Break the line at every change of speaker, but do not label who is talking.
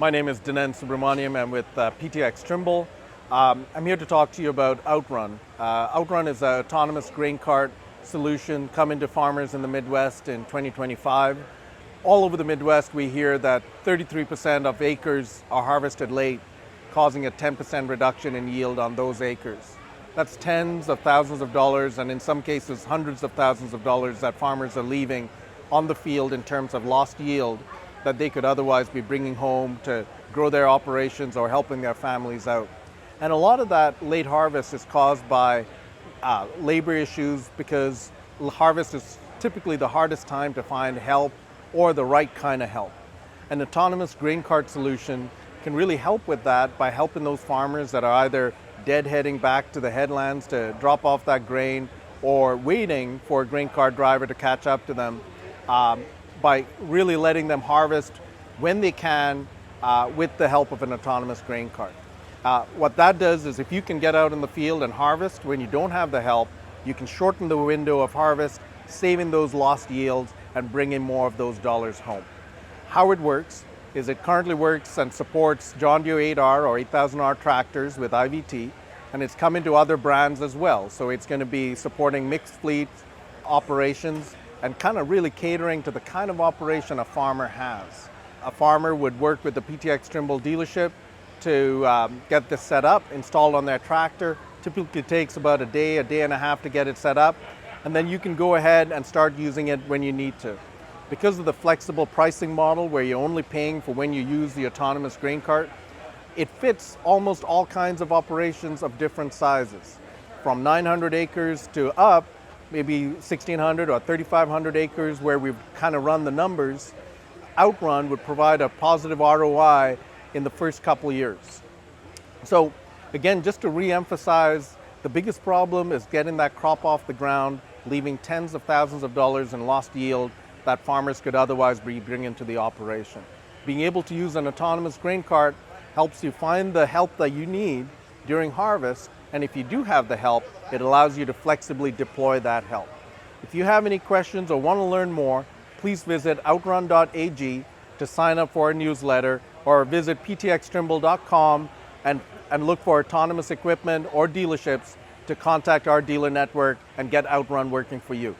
My name is Dinan Subramaniam. I'm with PTx Trimble. I'm here to talk to you about OutRun. OutRun is an autonomous grain cart solution coming to farmers in the Midwest in 2025. All over the Midwest, we hear that 33% of acres are harvested late, causing a 10% reduction in yield on those acres. That's tens of thousands of dollars, and in some cases, hundreds of thousands of dollars that farmers are leaving on the field in terms of lost yield that they could otherwise be bringing home to grow their operations or helping their families out. And a lot of that late harvest is caused by labor issues, because harvest is typically the hardest time to find help or the right kind of help. An autonomous grain cart solution can really help with that by helping those farmers that are either deadheading back to the headlands to drop off that grain or waiting for a grain cart driver to catch up to them, by really letting them harvest when they can with the help of an autonomous grain cart. What that does is, if you can get out in the field and harvest when you don't have the help, you can shorten the window of harvest, saving those lost yields and bringing more of those dollars home. How it works is it currently works and supports John Deere 8R or 8000R tractors with IVT, and it's coming to other brands as well. So it's going to be supporting mixed fleet operations and kind of really catering to the kind of operation a farmer has. A farmer would work with the PTx Trimble dealership to get this set up, installed on their tractor. Typically takes about a day and a half to get it set up, and then you can go ahead and start using it when you need to. Because of the flexible pricing model where you're only paying for when you use the autonomous grain cart, it fits almost all kinds of operations of different sizes, from 900 acres to up, maybe 1,600 or 3,500 acres where we've kind of run the numbers. OutRun would provide a positive ROI in the first couple of years. So again, just to re-emphasize, the biggest problem is getting that crop off the ground, leaving tens of thousands of dollars in lost yield that farmers could otherwise be bringing to the operation. Being able to use an autonomous grain cart helps you find the help that you need during harvest, and if you do have the help, it allows you to flexibly deploy that help. If you have any questions or want to learn more, please visit outrun.ag to sign up for our newsletter, or visit ptxtrimble.com and look for autonomous equipment or dealerships to contact our dealer network and get OutRun working for you.